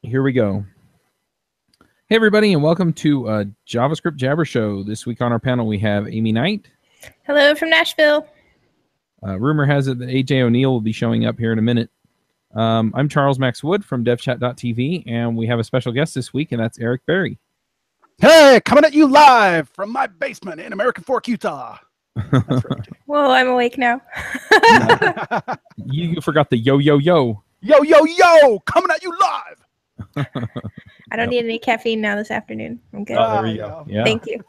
Here we go. Hey, everybody, and welcome to JavaScript Jabber Show. This week on our panel, we have Amy Knight. Hello from Nashville. Rumor has it that AJ O'Neill will be showing up here in a minute. I'm Charles Max Wood from devchat.tv, and we have a special guest this week, and that's Eric Berry. Hey, coming at you live from my basement in American Fork, Utah. That's right. Whoa, I'm awake now. You forgot the yo, yo, yo. Yo, yo, yo, coming at you live. I don't need any caffeine now this afternoon. I'm good. Oh, there you go. Yeah. Thank you.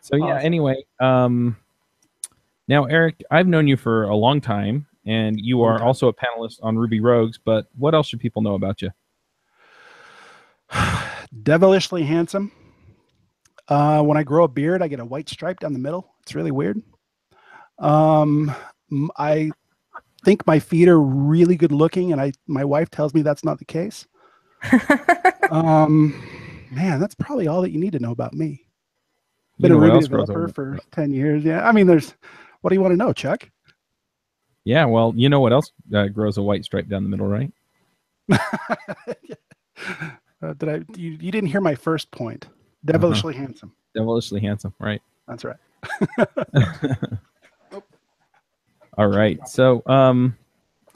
So, yeah, anyway, now, Eric, I've known you for a long time, and you are also a panelist on Ruby Rogues, but what else should people know about you? Devilishly handsome. When I grow a beard, I get a white stripe down the middle. It's really weird. I think my feet are really good looking, and my wife tells me that's not the case. Man, that's probably all that you need to know about me. Been a Ruby developer for 10 years. Yeah, I mean, what do you want to know, Chuck? Yeah, well, you know what else grows a white stripe down the middle, right? You didn't hear my first point. Devilishly handsome. Devilishly handsome, right? That's right. All right. So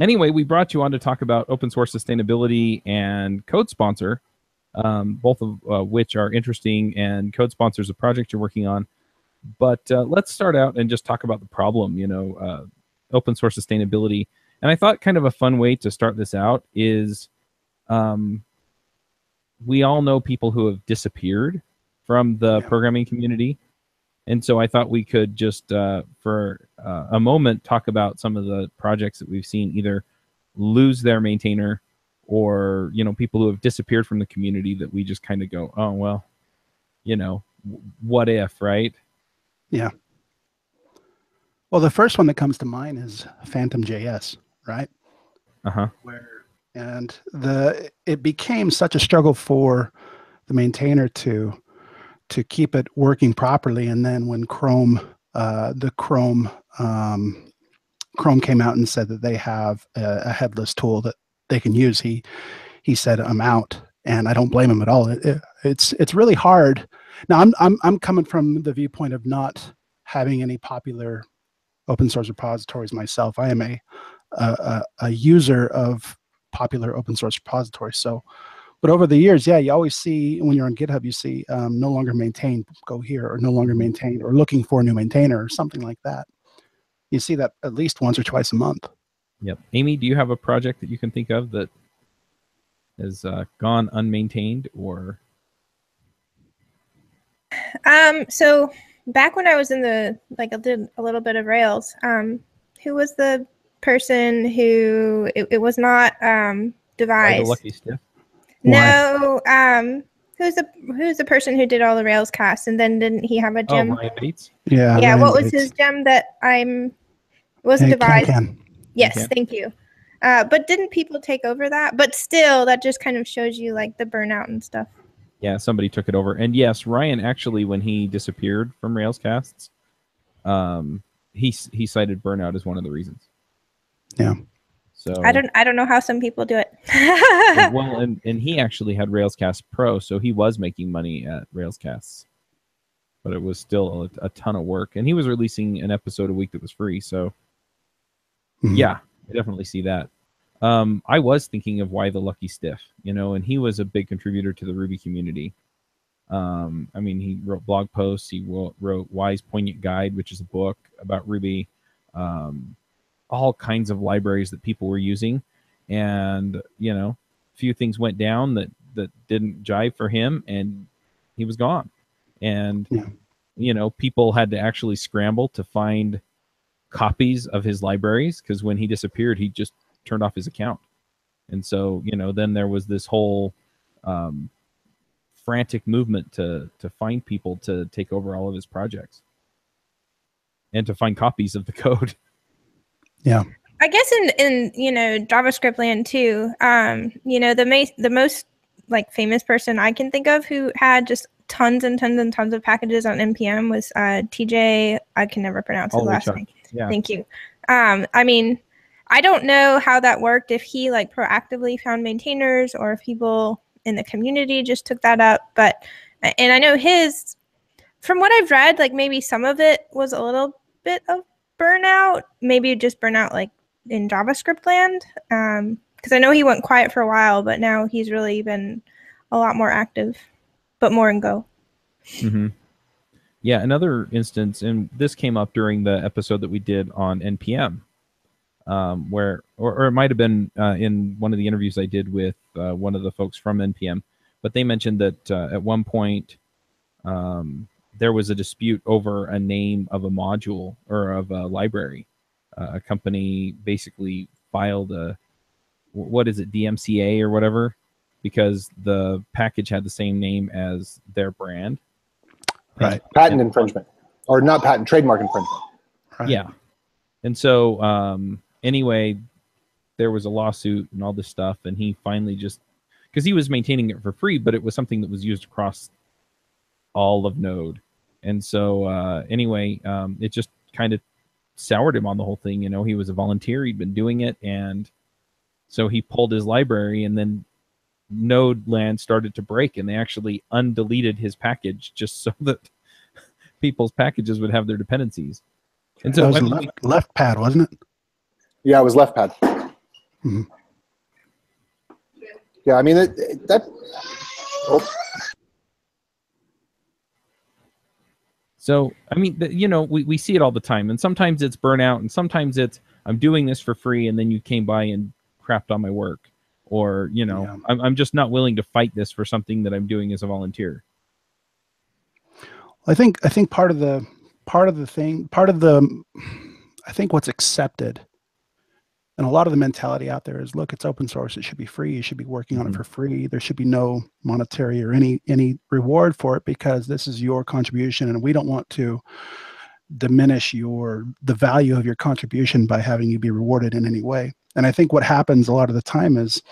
anyway, we brought you on to talk about open source sustainability and Code Sponsor, both of which are interesting, and Code Sponsor is a project you're working on. But let's start out and just talk about the problem, open source sustainability. And I thought kind of a fun way to start this out is we all know people who have disappeared from the programming community. And so I thought we could just, for a moment, talk about some of the projects that we've seen either lose their maintainer or, people who have disappeared from the community that we just kind of go, oh, well, what if, right? Yeah. Well, the first one that comes to mind is Phantom.js, right? It became such a struggle for the maintainer to keep it working properly, and then when Chrome came out and said that they have a headless tool that they can use, he said, "I'm out," and I don't blame him at all. It's really hard. Now I'm coming from the viewpoint of not having any popular open source repositories myself. I am a user of popular open source repositories. So, but over the years, yeah, you always see when you're on GitHub, you see no longer maintained, go here, or no longer maintained, or looking for a new maintainer, or something like that. You see that at least once or twice a month. Yep. Amy, do you have a project that you can think of that has gone unmaintained or? So back when I was in I did a little bit of Rails, who was the person who, it was not devised. The Lucky Stiff? No, who's the person who did all the Rails casts, and then didn't he have a gem? Oh, Ryan Bates? Yeah. Yeah, Ryan what was Bates. his gem that wasn't devised? Yes, thank you. But didn't people take over that? But still, that just kind of shows you like the burnout and stuff. Yeah, somebody took it over. And yes, Ryan actually, when he disappeared from Railscasts, he cited burnout as one of the reasons. Yeah. So I don't know how some people do it. well, and he actually had Railscast Pro, so he was making money at Railscasts, but it was still a ton of work. And he was releasing an episode a week that was free. So yeah, I definitely see that. I was thinking of Why the Lucky Stiff, and he was a big contributor to the Ruby community. I mean, he wrote blog posts. He wrote Why's Poignant Guide, which is a book about Ruby. All kinds of libraries that people were using, and a few things went down that didn't jive for him, and he was gone. And people had to actually scramble to find copies of his libraries, because when he disappeared, he just turned off his account. And so then there was this whole frantic movement to find people to take over all of his projects and to find copies of the code. Yeah. I guess in JavaScript land too, the most like famous person I can think of who had just tons and tons and tons of packages on npm was TJ. I can never pronounce his last name. Yeah. Thank you. I mean, I don't know how that worked, if he like proactively found maintainers or if people in the community just took that up. But, and I know his, from what I've read, like maybe some of it was a little bit of burnout, maybe just burnout like in JavaScript land. Because I know he went quiet for a while, but now he's really been a lot more active, but more in Go. Mm-hmm. Yeah, another instance, and this came up during the episode that we did on NPM, where, or it might have been in one of the interviews I did with one of the folks from NPM, but they mentioned that at one point there was a dispute over a name of a module or of a library. A company basically filed a, what is it, DMCA or whatever, because the package had the same name as their brand. Right. Patent infringement, or not patent, trademark infringement. Right. Yeah. And so anyway, there was a lawsuit and all this stuff, and he finally just, because he was maintaining it for free, but it was something that was used across all of Node. And so anyway, it just kind of soured him on the whole thing. You know, he was a volunteer, he'd been doing it, and so he pulled his library, and then Node land started to break, and they actually undeleted his package just so that people's packages would have their dependencies. And so That was left pad, wasn't it? Yeah, it was left pad. Mm-hmm. Yeah, I mean that. Oh. So, I mean, you know, we see it all the time, and sometimes it's burnout, and sometimes it's, I'm doing this for free, and then you came by and crapped on my work, or, you know, yeah. I'm just not willing to fight this for something that I'm doing as a volunteer. I think part of the I think what's accepted, and a lot of the mentality out there is, look, it's open source, it should be free, you should be working on it for free, there should be no monetary or any reward for it, because this is your contribution, and we don't want to diminish the value of your contribution by having you be rewarded in any way. And I think what happens a lot of the time is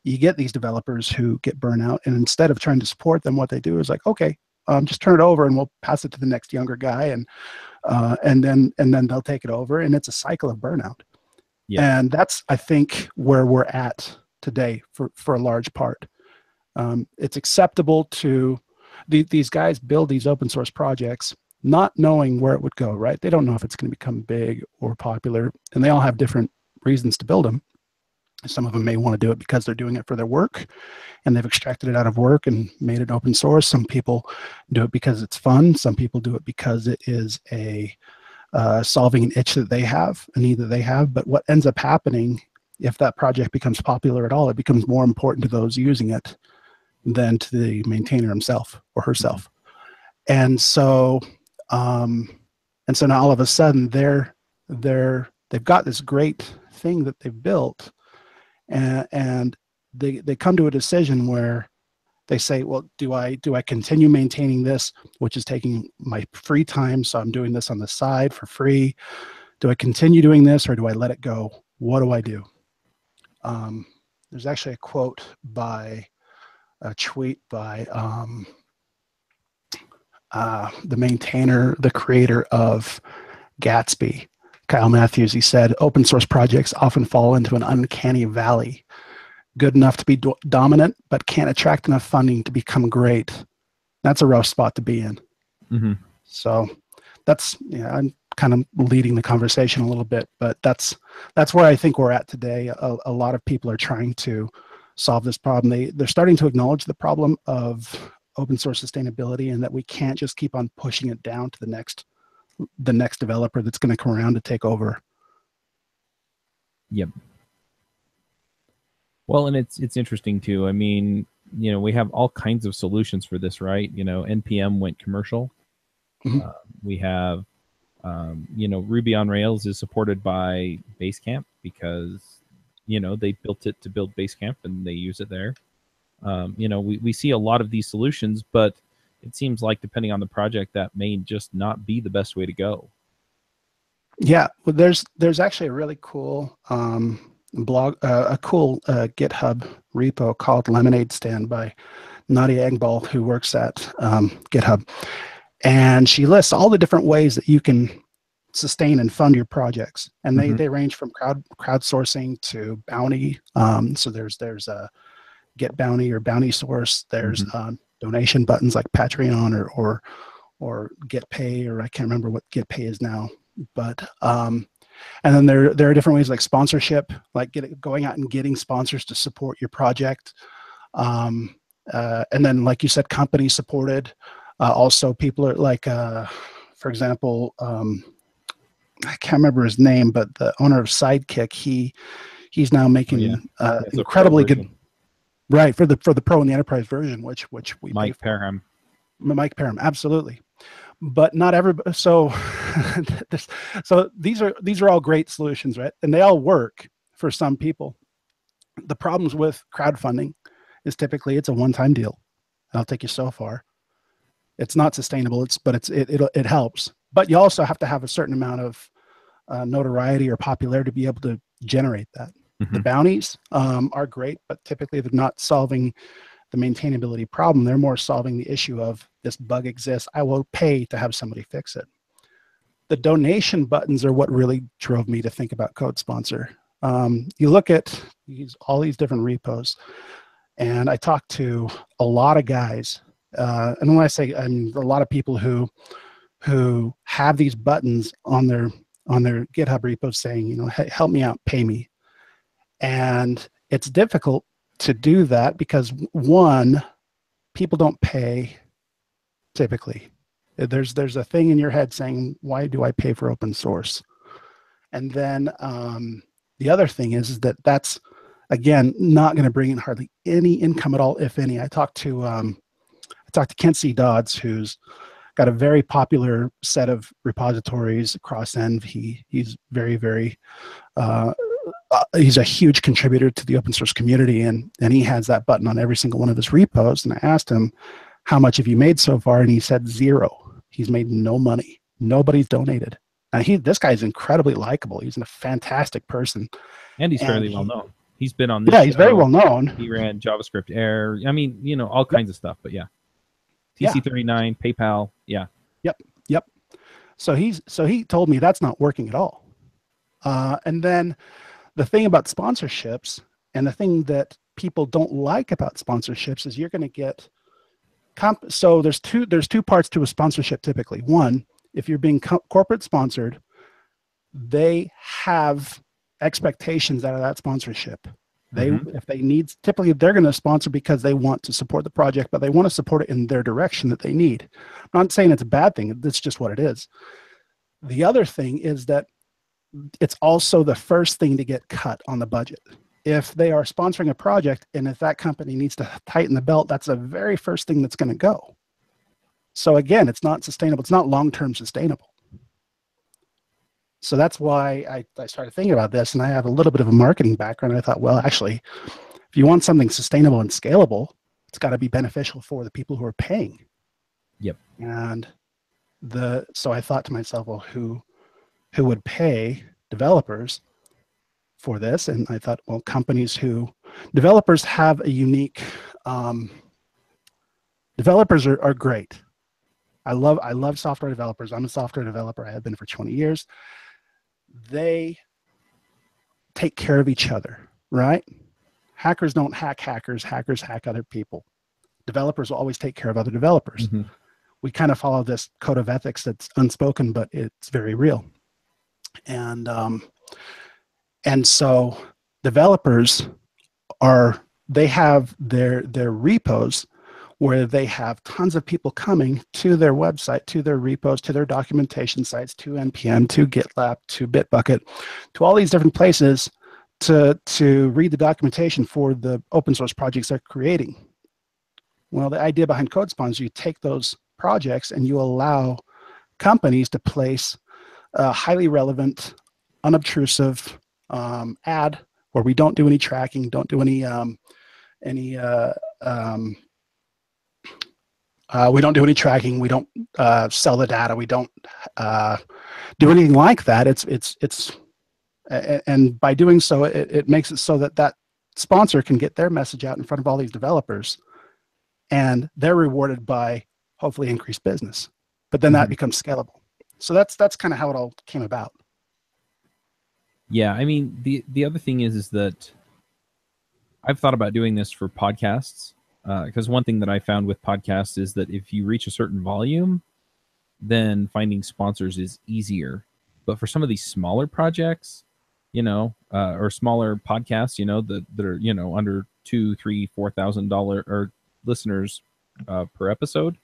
you get these developers who get burnout, and instead of trying to support them, what they do is like, okay, just turn it over and we'll pass it to the next younger guy, and then they'll take it over, and it's a cycle of burnout. Yeah. And that's, I think, where we're at today for a large part. It's acceptable to these guys build these open source projects not knowing where it would go, right? They don't know if it's going to become big or popular, and they all have different reasons to build them. Some of them may want to do it because they're doing it for their work, and they've extracted it out of work and made it open source. Some people do it because it's fun. Some people do it because it is solving an itch that they have, a need that they have. But what ends up happening, if that project becomes popular at all, it becomes more important to those using it than to the maintainer himself or herself. And so now all of a sudden they've got this great thing that they've built, and they come to a decision where they say, well, do I continue maintaining this, which is taking my free time, so I'm doing this on the side for free? Do I continue doing this, or do I let it go? What do I do? There's actually a quote by a tweet by the maintainer, the creator of Gatsby, Kyle Matthews. He said, open source projects often fall into an uncanny valley, good enough to be dominant, but can't attract enough funding to become great. That's a rough spot to be in. Mm-hmm. So that's, I'm kind of leading the conversation a little bit, but that's where I think we're at today. A lot of people are trying to solve this problem. They're starting to acknowledge the problem of open source sustainability, and that we can't just keep on pushing it down to the next developer that's going to come around to take over. Yep. Well, and it's interesting too. I mean, you know, we have all kinds of solutions for this, right? You know, NPM went commercial. Mm-hmm. We have, you know, Ruby on Rails is supported by Basecamp because, you know, they built it to build Basecamp and they use it there. You know, we see a lot of these solutions, but it seems like depending on the project, that may just not be the best way to go. Yeah, well, there's actually a really cool blog, a cool GitHub repo called Lemonade Stand by Nadia Engdahl, who works at GitHub, and she lists all the different ways that you can sustain and fund your projects, and Mhm. they range from crowdsourcing to bounty. So there's a Get Bounty or Bounty Source. There's donation buttons like Patreon or Get Pay, or I can't remember what Get Pay is now. But and then there are different ways like sponsorship, like going out and getting sponsors to support your project. And then, like you said, company supported. Also, people are like, for example, I can't remember his name, but the owner of Sidekick, he's now making That's a incredibly pro good. version. Right, for the pro and the enterprise version, which we pay Mike for. Parham. Mike Parham, absolutely. But not everybody. So, so these are all great solutions, right? And they all work for some people. The problems with crowdfunding is typically it's a one-time deal. It'll take you so far. It's not sustainable. It helps, but you also have to have a certain amount of notoriety or popularity to be able to generate that. The bounties are great, but typically they're not solving the maintainability problem. They're more solving the issue of this bug exists. I will pay to have somebody fix it. The donation buttons are what really drove me to think about Code Sponsor. You look at all these different repos, and I talked to a lot of guys. And when I say a lot of people who have these buttons on their GitHub repos saying, hey, help me out, pay me. And it's difficult to do that because, one, people don't pay typically. There's a thing in your head saying, why do I pay for open source? And then the other thing is that that's, again, not going to bring in hardly any income at all, if any. I talked to Kent C. Dodds, who's got a very popular set of repositories across Env. He's very, very he's a huge contributor to the open source community, and he has that button on every single one of his repos. And I asked him, how much have you made so far? And he said 0. He's made no money. Nobody's donated. And this guy's incredibly likable. He's a fantastic person. And he's fairly well known. He's been on this Yeah, he's very well known. He ran JavaScript Air. I mean, all kinds of stuff, but yeah. TC39, PayPal, yeah. Yep. So he told me that's not working at all. And then the thing about sponsorships, and the thing that people don't like about sponsorships, is you're going to get so there's two parts to a sponsorship typically. One, if you're being corporate sponsored, they have expectations out of that sponsorship. If they need, typically they're going to sponsor because they want to support the project, but they want to support it in their direction that they need. I'm not saying it's a bad thing. It's just what it is. The other thing is that it's also the first thing to get cut on the budget. If they are sponsoring a project and if that company needs to tighten the belt, that's the very first thing that's going to go. So again, it's not sustainable. It's not long-term sustainable. So that's why I started thinking about this, and I have a little bit of a marketing background. I thought, well, actually, if you want something sustainable and scalable, it's got to be beneficial for the people who are paying. Yep. And so I thought to myself, well, who would pay developers for this? And I thought, well, developers have a unique, developers are great. I love software developers. I'm a software developer. I have been for 20 years. They take care of each other, right? Hackers don't hack hackers. Hackers hack other people. Developers will always take care of other developers. We kind of follow this code of ethics that's unspoken, but it's very real. And so developers they have their repos where they have tons of people coming to their website, to their repos, to their documentation sites, to NPM, to GitLab, to Bitbucket, to all these different places to read the documentation for the open source projects they're creating. Well, the idea behind CodeSponsor, you take those projects and you allow companies to place a highly relevant, unobtrusive ad where we don't do any tracking, don't do we don't do any tracking. We don't sell the data. We don't do anything like that. And by doing so, it makes it so that sponsor can get their message out in front of all these developers, and they're rewarded by hopefully increased business. But then that becomes scalable. So that's kind of how it all came about. Yeah, I mean, the other thing is that I've thought about doing this for podcasts, because one thing that I found with podcasts is that if you reach a certain volume, then finding sponsors is easier. But for some of these smaller projects, or smaller podcasts, that are under $2, $3, $4,000 or listeners per episode,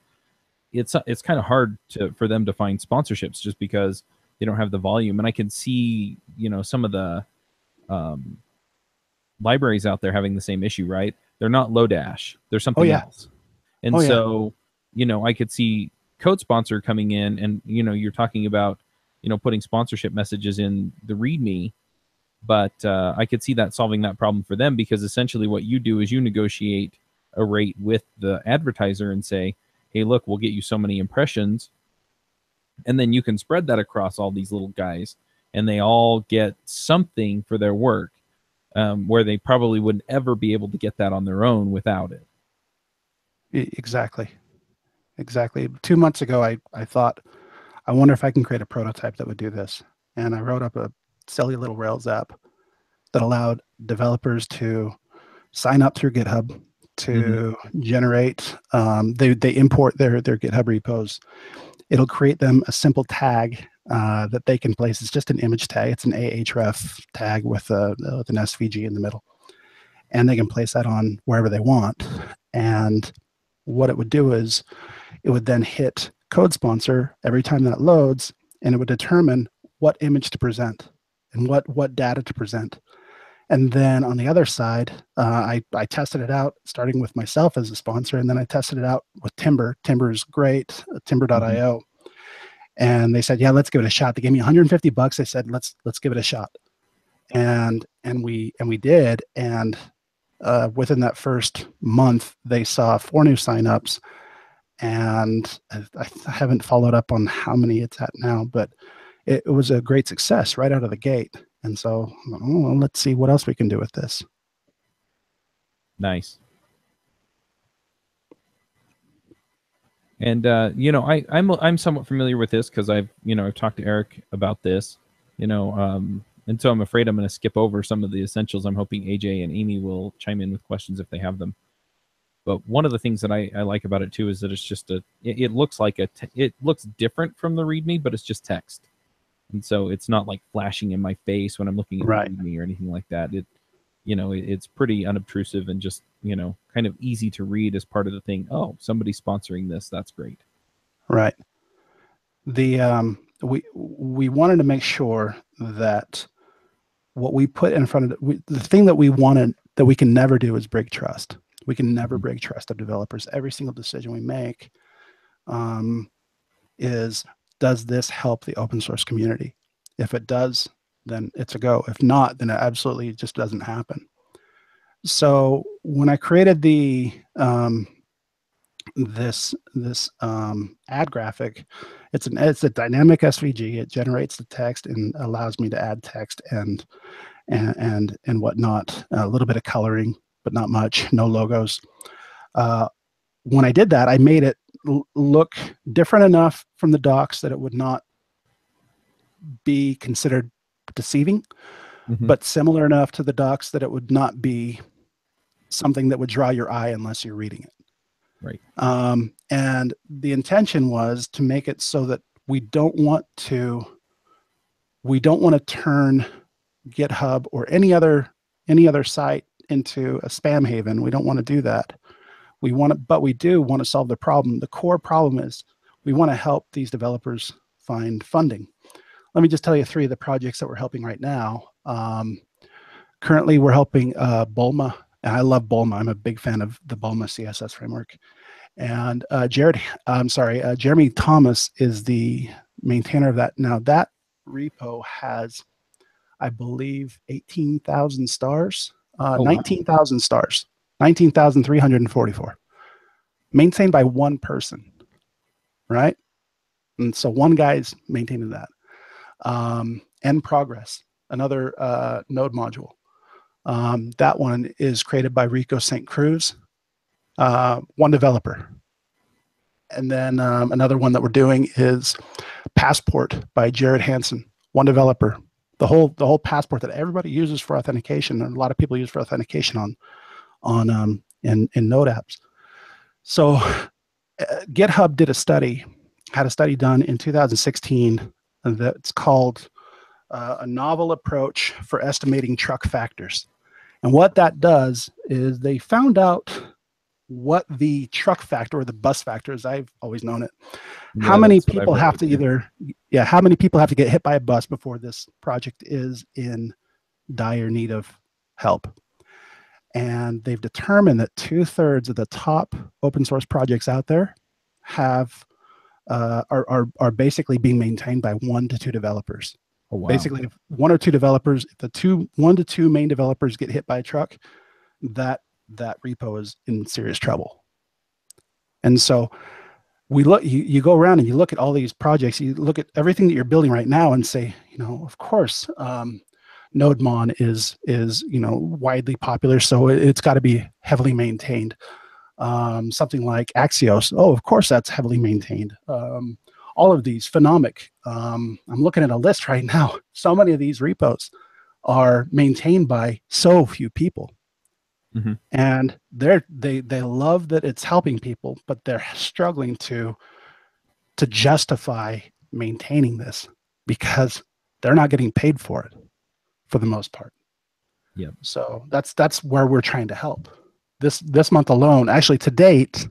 it's kind of hard for them to find sponsorships just because they don't have the volume. And I can see some of the libraries out there having the same issue, right? They're not Lodash, they're something else. And so I could see Code Sponsor coming in, and you're talking about putting sponsorship messages in the README, but I could see that solving that problem for them, because essentially what you do is you negotiate a rate with the advertiser and say, hey, look, we'll get you so many impressions, and then you can spread that across all these little guys, and they all get something for their work, where they probably wouldn't ever be able to get that on their own without it. Exactly. 2 months ago, I thought, I wonder if I can create a prototype that would do this. And I wrote up a silly little Rails app that allowed developers to sign up through GitHub to generate, they import their GitHub repos. It'll create them a simple tag that they can place. It's just an image tag. It's an Ahref tag with an SVG in the middle. And they can place that on wherever they want. And what it would do is it would then hit Code Sponsor every time that loads, and it would determine what image to present and what data to present. And then on the other side, I tested it out, starting with myself as a sponsor, and then I tested it out with Timber. Timber is great, timber.io. And they said, yeah, let's give it a shot. They gave me $150. They said, let's give it a shot. And we did. And within that first month, they saw 4 new signups. And I haven't followed up on how many it's at now, but it was a great success right out of the gate. And so, well, let's see what else we can do with this. Nice. And I'm somewhat familiar with this because I've talked to Eric about this, and so I'm afraid I'm going to skip over some of the essentials. I'm hoping AJ and Amy will chime in with questions if they have them. But one of the things that I like about it too is that it's just it looks like it looks different from the README, but it's just text. And so it's not like flashing in my face when I'm looking at the README or anything like that. It's pretty unobtrusive and just, kind of easy to read as part of the thing. Oh, somebody's sponsoring this. That's great. Right. The we wanted to make sure that what we put in front of the thing that we wanted that we can never do is break trust. We can never break trust of developers. Every single decision we make is, does this help the open source community? If it does, then it's a go. If not, then it absolutely just doesn't happen. So when I created the this ad graphic, it's a dynamic SVG. It generates the text and allows me to add text and whatnot. A little bit of coloring, but not much. No logos. When I did that, I made it look different enough from the docs that it would not be considered deceiving, but similar enough to the docs that it would not be something that would draw your eye unless you're reading it. Right. And the intention was to make it so that we don't want to turn GitHub or any other site into a spam haven. We don't want to do that. But we do want to solve the problem. The core problem is we want to help these developers find funding. Let me just tell you 3 of the projects that we're helping right now. Currently, we're helping Bulma, and I love Bulma. I'm a big fan of the Bulma CSS framework. And Jeremy Thomas is the maintainer of that. Now, that repo has, I believe, 18,000 stars, 19,000 stars, 19,344, maintained by one person, right? And so one guy's maintaining that. And Progress, another node module. That one is created by Rico St. Cruz, one developer. And then another one that we're doing is Passport by Jared Hansen, one developer. The whole Passport that everybody uses for authentication, and a lot of people use for authentication in Node apps. So GitHub had a study done in 2016 that's called a novel approach for estimating truck factors. And what that does is they found out what the truck factor, or the bus factor, as I've always known it, how many people have to how many people have to get hit by a bus before this project is in dire need of help. And they've determined that 2/3 of the top open source projects out there have are basically being maintained by 1 to 2 developers. Oh, wow. Basically, if 1 or 2 developers, if the 1 to 2 main developers get hit by a truck, that repo is in serious trouble. And so we look, you go around and you look at all these projects, you look at everything that you're building right now and say, of course, NodeMon is widely popular, so it's got to be heavily maintained. Something like Axios, of course that's heavily maintained. All of these, Phenomic, I'm looking at a list right now. So many of these repos are maintained by so few people. Mm-hmm. And they love that it's helping people, but they're struggling to justify maintaining this because they're not getting paid for it for the most part. Yeah. So that's where we're trying to help. This month alone, actually to date,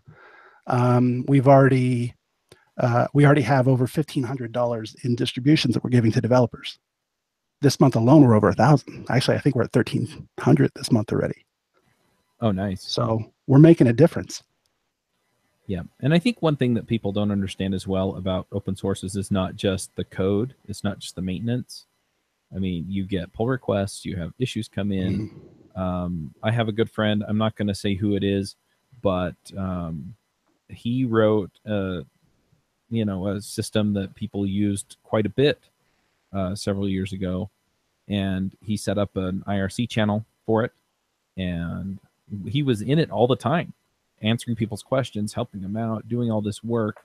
we already have over $1,500 in distributions that we're giving to developers. This month alone, we're over 1,000. Actually, I think we're at 1,300 this month already. Oh, nice. So we're making a difference. Yeah. And I think one thing that people don't understand as well about open sources is not just the code. It's not just the maintenance. I mean, you get pull requests, you have issues come in. Mm-hmm. I have a good friend. I'm not going to say who it is, but he wrote a system that people used quite a bit several years ago. And he set up an IRC channel for it. And he was in it all the time, answering people's questions, helping them out, doing all this work.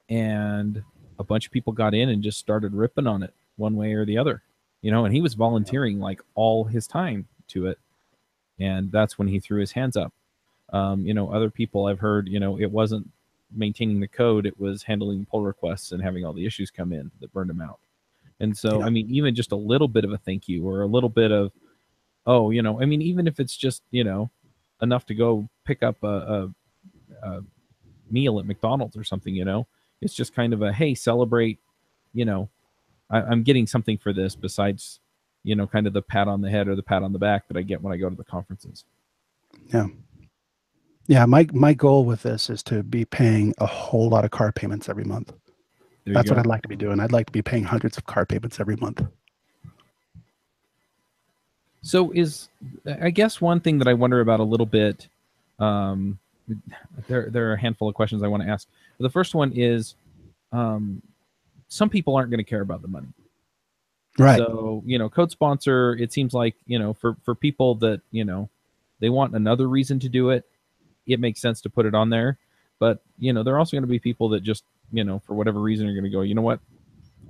And a bunch of people got in and just started ripping on it one way or the other, and he was volunteering like all his time to it. And that's when he threw his hands up. Other people I've heard, it wasn't maintaining the code, it was handling pull requests and having all the issues come in that burned him out. And so, yeah. I mean, even just a little bit of a thank you or a little bit of, even if it's just, enough to go pick up a meal at McDonald's or something, it's just kind of a, hey, celebrate, I'm getting something for this besides, kind of the pat on the head or the pat on the back that I get when I go to the conferences. Yeah. Yeah. My goal with this is to be paying a whole lot of car payments every month. That's what I'd like to be doing. I'd like to be paying hundreds of car payments every month. So I guess one thing that I wonder about a little bit, there are a handful of questions I want to ask. The first one is, some people aren't going to care about the money. Right. So, code sponsor, it seems like, for people that, they want another reason to do it, it makes sense to put it on there. But, there are also going to be people that just, for whatever reason are going to go, you know what,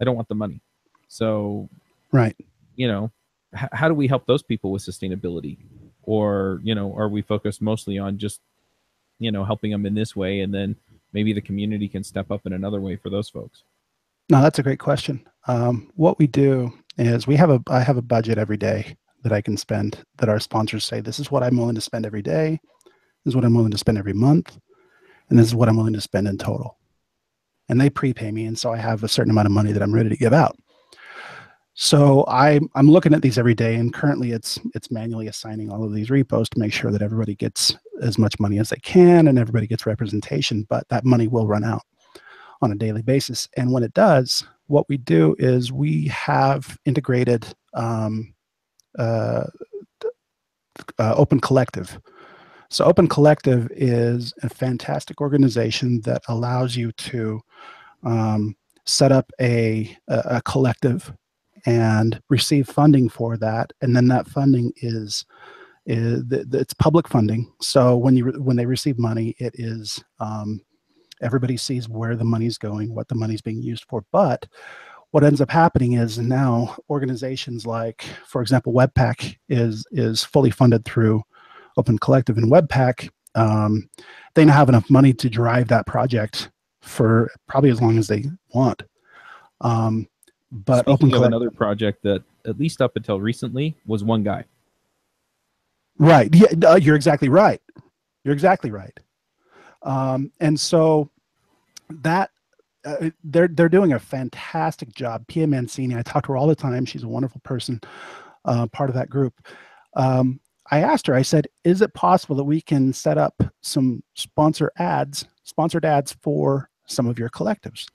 I don't want the money. So, right. How do we help those people with sustainability? Or, are we focused mostly on just, helping them in this way, and then maybe the community can step up in another way for those folks? No, that's a great question. What we do is I have a budget every day that I can spend, that our sponsors say, this is what I'm willing to spend every day. This is what I'm willing to spend every month. And this is what I'm willing to spend in total. And they prepay me. And so I have a certain amount of money that I'm ready to give out. So I'm looking at these every day, and currently it's manually assigning all of these repos to make sure that everybody gets as much money as they can and everybody gets representation, but that money will run out on a daily basis. And when it does, what we do is we have integrated Open Collective. So Open Collective is a fantastic organization that allows you to set up a collective and receive funding for that, and then that funding is it's public funding. So when they receive money, it is Everybody sees where the money's going, what the money's being used for. But what ends up happening is now organizations like, for example, Webpack is fully funded through Open Collective, and Webpack, they now have enough money to drive that project for probably as long as they want. But Speaking Open of Collective, another project that, at least up until recently, was one guy. right? Yeah, you're exactly right. You're exactly right. And so that they're doing a fantastic job. Pia Mancini, I talk to her all the time. She's a wonderful person, part of that group. I asked her, I said, is it possible that we can set up some sponsored ads for some of your collectives?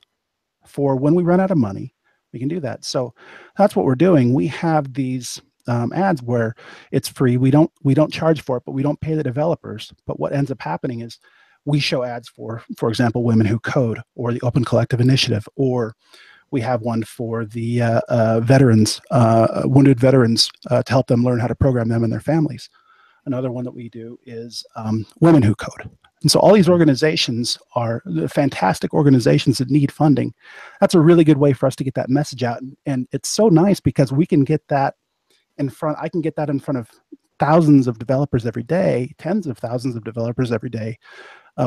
For when we run out of money, we can do that. So that's what we're doing. We have these ads where it's free. We don't charge for it, but we don't pay the developers. But what ends up happening is we show ads for example, Women Who Code or the Open Collective Initiative, or we have one for the veterans, wounded veterans, to help them learn how to program them and their families. Another one that we do is Women Who Code. And so all these organizations are fantastic organizations that need funding. That's a really good way for us to get that message out. And it's so nice because we can get that in front. I can get that in front of thousands of developers every day, tens of thousands of developers every day,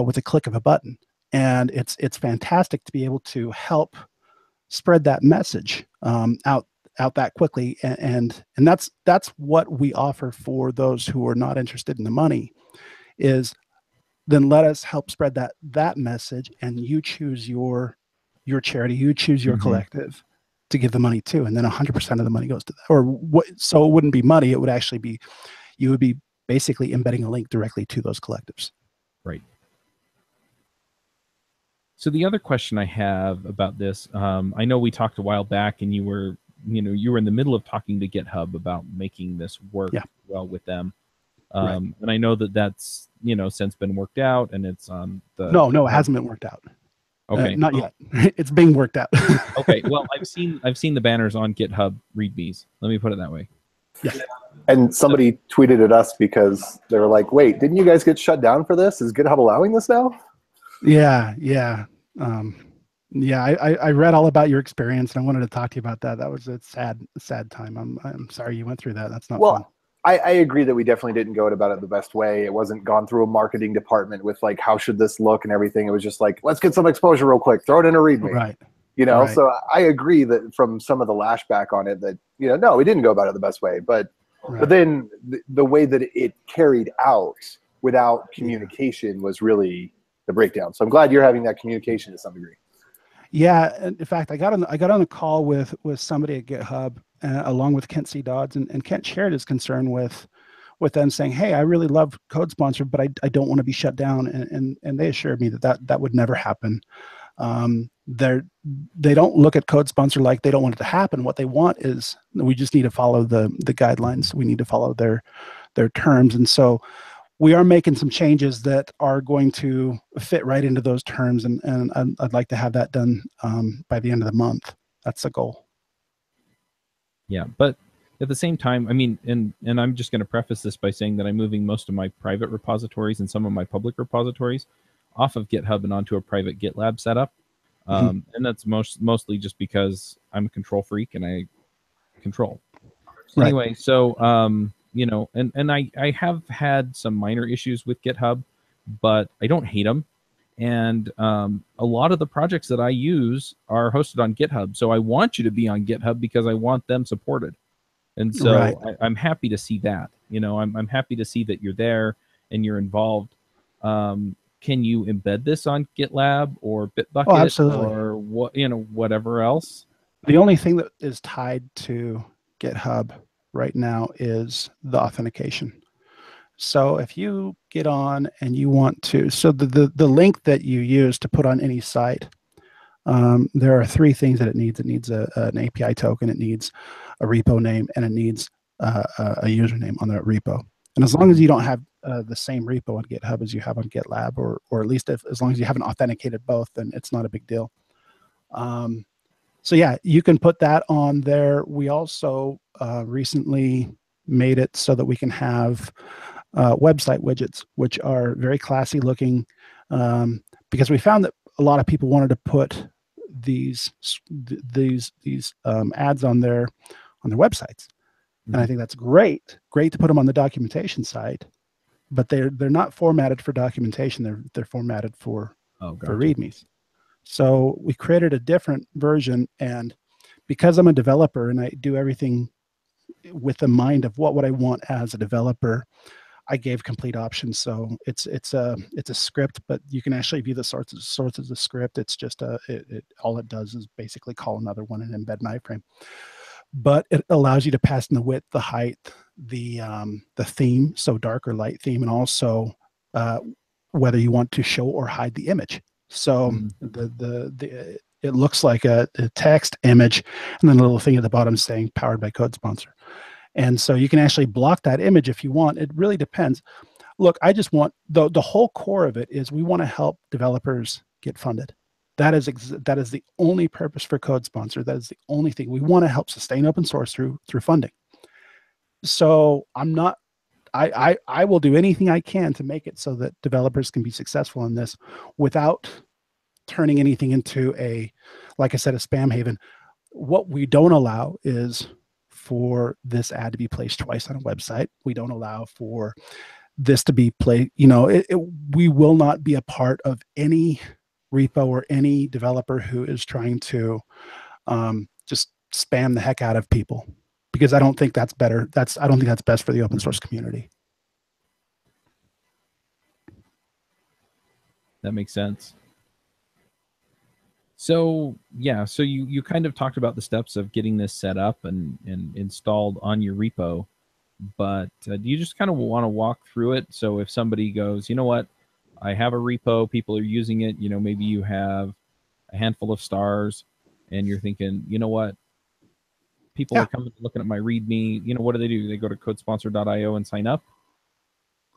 with a click of a button. And it's fantastic to be able to help spread that message out that quickly. And that's what we offer for those who are not interested in the money, is then let us help spread that message, and you choose your charity, you choose your collective to give the money to, and then 100% of the money goes to that. Or what? So it wouldn't be money; it would actually be, you would be basically embedding a link directly to those collectives. Right. So the other question I have about this, I know we talked a while back, and you were in the middle of talking to GitHub about making this work well with them. Right. And I know that's since been worked out, and it's on the. No, it hasn't been worked out. Okay, not yet. It's being worked out. Okay, well, I've seen the banners on GitHub readmes. Let me put it that way. Yeah. And somebody tweeted at us because they were like, "Wait, didn't you guys get shut down for this? Is GitHub allowing this now?" Yeah. I read all about your experience, and I wanted to talk to you about that. That was a sad time. I'm sorry you went through that. That's not fun. I agree that we definitely didn't go about it the best way. It wasn't gone through a marketing department with like, how should this look and everything. It was just like, let's get some exposure real quick, throw it in a README. Right. Right. So I agree that from some of the lashback on it that, no, we didn't go about it the best way. But then the way that it carried out without communication was really the breakdown. So I'm glad you're having that communication to some degree. Yeah, in fact, I got on a call with somebody at GitHub, along with Kent C. Dodds, and Kent shared his concern with them, saying, "Hey, I really love Code Sponsor, but I don't want to be shut down." And they assured me that would never happen. They don't look at Code Sponsor like they don't want it to happen. What they want is, we just need to follow the guidelines. We need to follow their terms, and so we are making some changes that are going to fit right into those terms, and I'd like to have that done by the end of the month. That's the goal. Yeah, but at the same time, I mean, and I'm just going to preface this by saying that I'm moving most of my private repositories and some of my public repositories off of GitHub and onto a private GitLab setup. And that's mostly just because I'm a control freak and I control. So anyway, so and I have had some minor issues with GitHub, but I don't hate them. And a lot of the projects that I use are hosted on GitHub. So I want you to be on GitHub because I want them supported. And so I'm happy to see that. I'm happy to see that you're there and you're involved. Can you embed this on GitLab or Bitbucket or whatever else? The only thing that is tied to GitHub right now is the authentication. So if you get on and you want to, so the link that you use to put on any site, there are three things that it needs. It needs an API token, it needs a repo name, and it needs a username on that repo. And as long as you don't have the same repo on GitHub as you have on GitLab, or at least as long as you haven't authenticated both, then it's not a big deal. So yeah, you can put that on there. We also recently made it so that we can have website widgets, which are very classy looking, because we found that a lot of people wanted to put these ads on their websites. And I think that's great to put them on the documentation side, but they're not formatted for documentation. They're formatted for READMEs. So we created a different version, and because I'm a developer and I do everything with the mind of what would I want as a developer, I gave complete options. So it's a script, but you can actually view the sources of the script. It's just all it does is basically call another one and embed an iframe. But it allows you to pass in the width, the height, the theme, so dark or light theme, and also whether you want to show or hide the image. So it looks like a text image, and then a little thing at the bottom saying powered by CodeSponsor. And so you can actually block that image if you want. It really depends. Look, I just want the whole core of it is we want to help developers get funded. That is the only purpose for CodeSponsor. That is the only thing. We want to help sustain open source through funding. So I will do anything I can to make it so that developers can be successful in this without turning anything into like I said, a spam haven. What we don't allow is for this ad to be placed twice on a website. We don't allow for this to be played. We will not be a part of any repo or any developer who is trying to just spam the heck out of people, because I don't think that's better. I don't think that's best for the open source community. That makes sense. So yeah, so you kind of talked about the steps of getting this set up and installed on your repo, but do you just kind of want to walk through it? So if somebody goes, you know what, I have a repo, people are using it, maybe you have a handful of stars and you're thinking, you know what, people are coming looking at my README, what do? They go to codesponsor.io and sign up?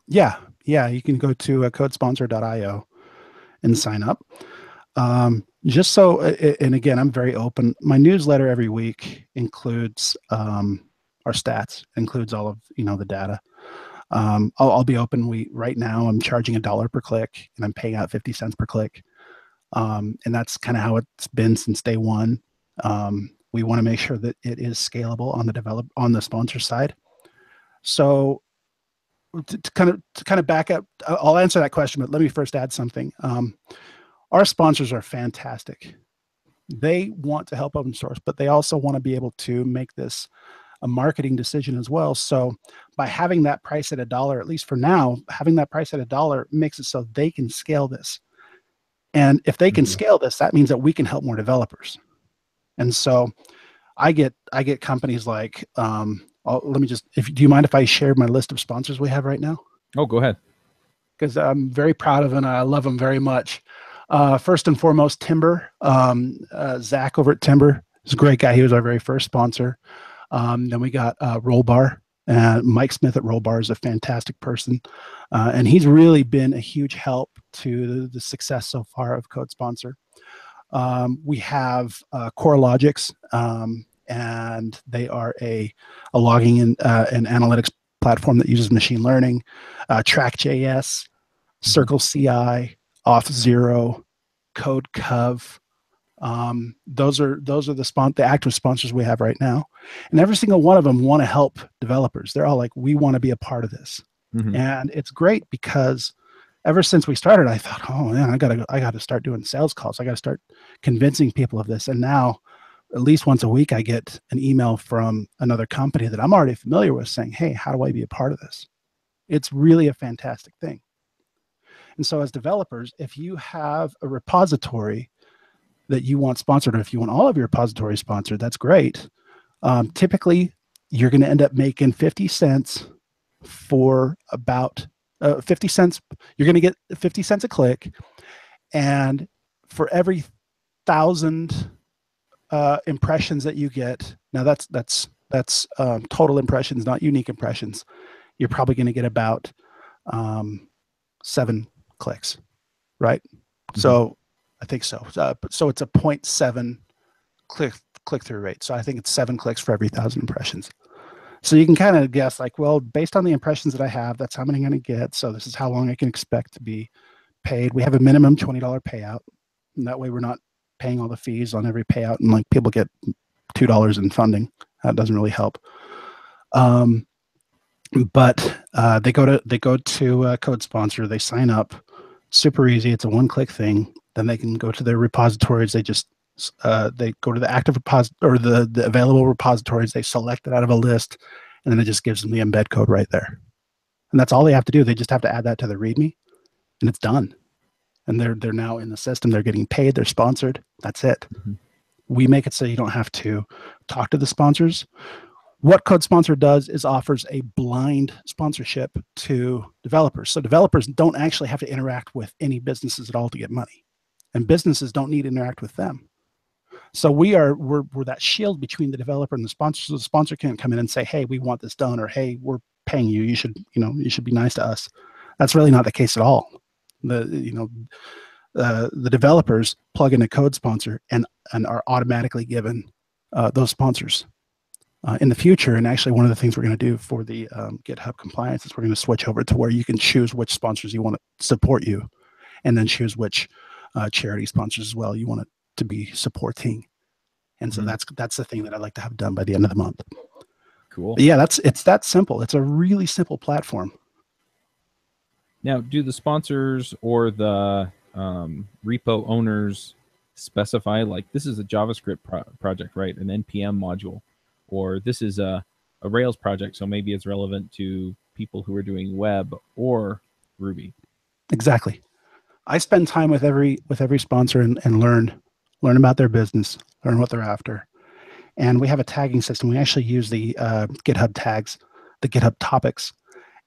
Yeah, you can go to codesponsor.io and sign up. Just so, and again, I'm very open. My newsletter every week includes our stats, includes all of the data. I'll be open. Right now I'm charging $1 per click, and I'm paying out 50 cents per click, and that's kind of how it's been since day one. We want to make sure that it is scalable on the sponsor side. So to kind of back up, I'll answer that question, but let me first add something. Our sponsors are fantastic. They want to help open source, but they also want to be able to make this a marketing decision as well. So by having that price at $1, at least for now, having that price at $1 makes it so they can scale this. And if they can scale this, that means that we can help more developers. And so I get companies like, do you mind if I share my list of sponsors we have right now? Oh, go ahead. Because I'm very proud of them and I love them very much. First and foremost, Timber. Zach over at Timber is a great guy. He was our very first sponsor. Then we got Rollbar. Mike Smith at Rollbar is a fantastic person. And he's really been a huge help to the success so far of CodeSponsor. We have CoreLogix, and they are a logging and analytics platform that uses machine learning. Track.js, CircleCI, Auth0, CodeCov. Those are the active sponsors we have right now, and every single one of them want to help developers. They're all like, we want to be a part of this. And it's great because ever since we started, I thought, oh man, I gotta start doing sales calls. I gotta start convincing people of this. And now, at least once a week, I get an email from another company that I'm already familiar with saying, hey, how do I be a part of this? It's really a fantastic thing. And so as developers, if you have a repository that you want sponsored, or if you want all of your repositories sponsored, that's great. Typically, you're going to end up making 50 cents for about 50 cents. You're going to get 50 cents a click. And for every 1,000 impressions that you get, now that's total impressions, not unique impressions, you're probably going to get about 7 clicks, right? So I think so. So it's a 0.7 click-through rate. So I think it's 7 clicks for every 1,000 impressions. So you can kind of guess, like, well, based on the impressions that I have, that's how many I'm going to get. So this is how long I can expect to be paid. We have a minimum $20 payout. And that way we're not paying all the fees on every payout, and like people get $2 in funding. That doesn't really help. But they go to Code Sponsor. They sign up. Super easy. It's a one-click thing. Then they can go to their repositories. They go to the active repository or the available repositories. They select it out of a list, and then it just gives them the embed code right there. And that's all they have to do. They just have to add that to the README, and it's done. And they're now in the system. They're getting paid. They're sponsored. That's it. Mm-hmm. We make it so you don't have to talk to the sponsors. What Code Sponsor does is offers a blind sponsorship to developers. So developers don't actually have to interact with any businesses at all to get money, and businesses don't need to interact with them. So we're that shield between the developer and the sponsor. So the sponsor can't come in and say, "Hey, we want this done," or "Hey, we're paying you. You should be nice to us." That's really not the case at all. The developers plug in a Code Sponsor and are automatically given those sponsors. In the future, and actually one of the things we're going to do for the GitHub compliance is we're going to switch over to where you can choose which sponsors you want to support you, and then choose which charity sponsors as well you want it to be supporting. And so that's the thing that I'd like to have done by the end of the month. Cool. But yeah, it's that simple. It's a really simple platform. Now, do the sponsors or the repo owners specify, like, this is a JavaScript project, right? An NPM module, or this is a Rails project, so maybe it's relevant to people who are doing web or Ruby. Exactly. I spend time with every sponsor and learn about their business, learn what they're after. And we have a tagging system. We actually use the GitHub tags, the GitHub topics.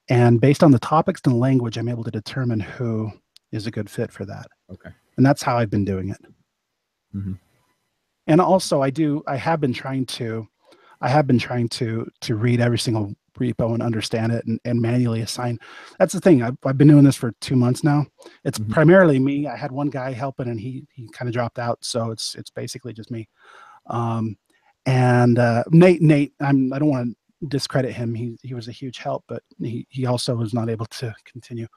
And based on the topics and the language, I'm able to determine who is a good fit for that. Okay. And that's how I've been doing it. Mm-hmm. And also I have been trying to read every single repo and understand it and manually assign. That's the thing. I've been doing this for 2 months now. It's primarily me. I had one guy helping and he kind of dropped out. So it's basically just me. Nate, I don't want to discredit him. He was a huge help, but he also was not able to continue.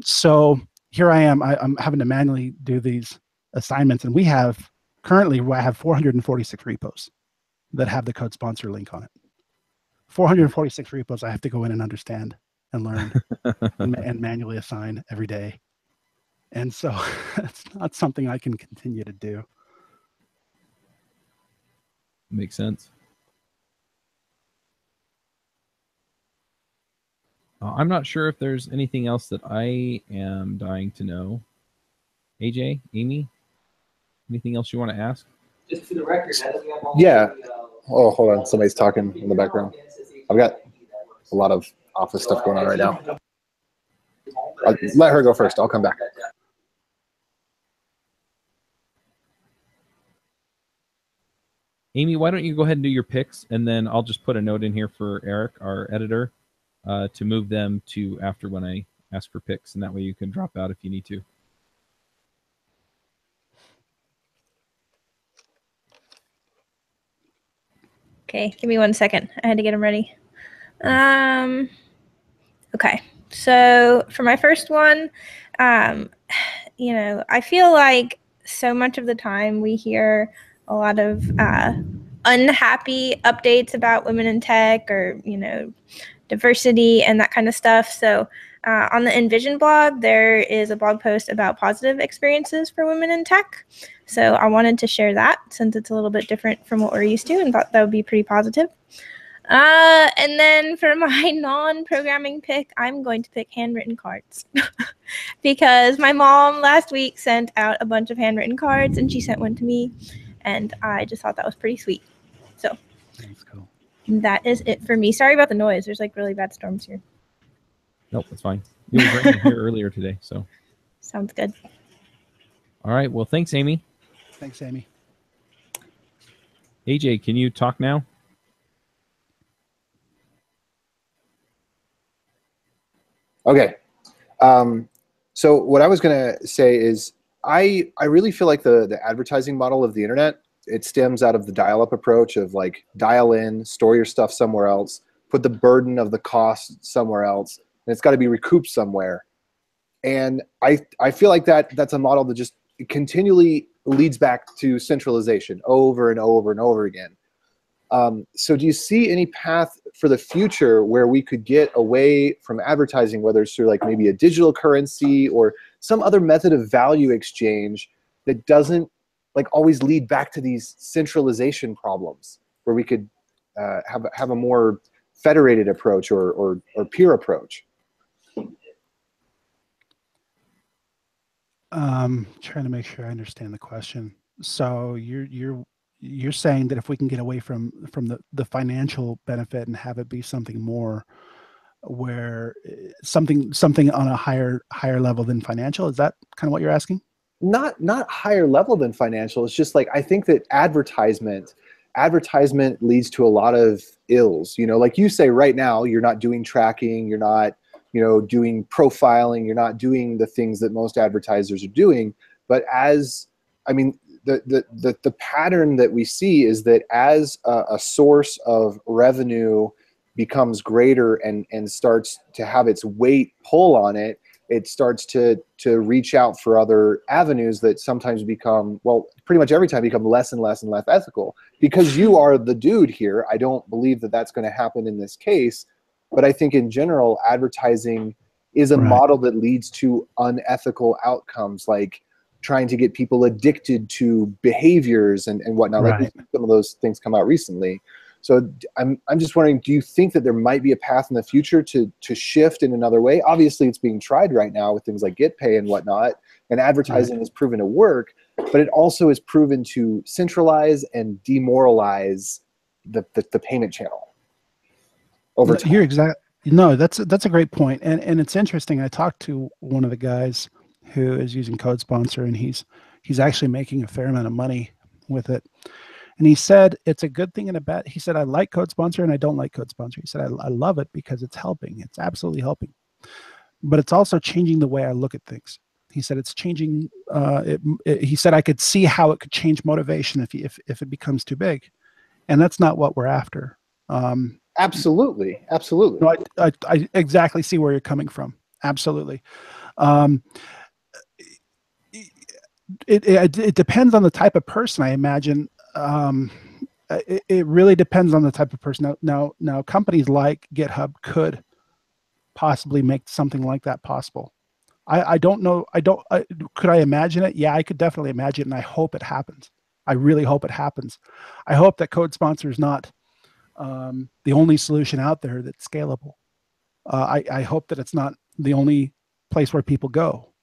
So here I am. I'm having to manually do these assignments, and I have 446 repos that have the Code Sponsor link on it. 446 repos I have to go in and understand and learn and manually assign every day. And so it's not something I can continue to do. Makes sense. I'm not sure if there's anything else that I am dying to know. AJ, Amy, anything else you want to ask? Just for the record, yeah. Oh, hold on. Somebody's talking in the background. I've got a lot of office stuff going on right now. Let her go first. I'll come back. Amy, why don't you go ahead and do your picks, and then I'll just put a note in here for Eric, our editor, to move them to after when I ask for picks, and that way you can drop out if you need to. Okay, give me 1 second. I had to get them ready. Okay, so for my first one, I feel like so much of the time we hear a lot of unhappy updates about women in tech or, diversity and that kind of stuff. So on the Envision blog, there is a blog post about positive experiences for women in tech. So I wanted to share that since it's a little bit different from what we're used to and thought that would be pretty positive. And then for my non-programming pick, I'm going to pick handwritten cards because my mom last week sent out a bunch of handwritten cards and she sent one to me and I just thought that was pretty sweet. So that's cool. That is it for me. Sorry about the noise. There's like really bad storms here. Nope, that's fine. It was raining here earlier today, so. Sounds good. All right, well, thanks, Amy. Thanks, Amy. AJ, can you talk now? Okay. So what I was going to say is I really feel like the advertising model of the internet, it stems out of the dial-up approach of like dial in, store your stuff somewhere else, put the burden of the cost somewhere else, and it's got to be recouped somewhere. And I feel like that's a model that just continually leads back to centralization over and over and over again. So do you see any path for the future where we could get away from advertising, whether it's through like maybe a digital currency or some other method of value exchange that doesn't like always lead back to these centralization problems, where we could have a more federated approach or peer approach? Trying to make sure I understand the question. So you're saying that if we can get away from the financial benefit and have it be something more, where something on a higher level than financial, is that kind of what you're asking? Not higher level than financial. It's just like, I think that advertisement leads to a lot of ills. You know, like you say right now, you're not doing tracking, you're not, you know, doing profiling, you're not doing the things that most advertisers are doing. But as, I mean, the pattern that we see is that as a source of revenue becomes greater and starts to have its weight pull on it, it starts to reach out for other avenues that sometimes become, well, pretty much every time become less and less and less ethical. Because you are the dude here, I don't believe that that's going to happen in this case. But I think in general, advertising is a model that leads to unethical outcomes, like trying to get people addicted to behaviors and whatnot. Like some of those things come out recently. So I'm just wondering, do you think that there might be a path in the future to shift in another way? Obviously, it's being tried right now with things like GetPay and whatnot, and advertising has proven to work, but it also is proven to centralize and demoralize the payment channel over time. You're exactly. No, that's a great point, and it's interesting. I talked to one of the guys who is using CodeSponsor, and he's actually making a fair amount of money with it. And he said it's a good thing and a bad. He said, I like CodeSponsor and I don't like CodeSponsor. He said, I love it because it's helping. It's absolutely helping. But it's also changing the way I look at things. He said it's changing. He said I could see how it could change motivation if it becomes too big, and that's not what we're after. Absolutely. No, I exactly see where you're coming from. Absolutely. It depends on the type of person, I imagine. It really depends on the type of person. Now companies like GitHub could possibly make something like that possible. I don't know. Could I imagine it? Yeah, I could definitely imagine it, and I hope it happens. I really hope it happens. I hope that CodeSponsor is not the only solution out there that's scalable. I hope that it's not the only place where people go.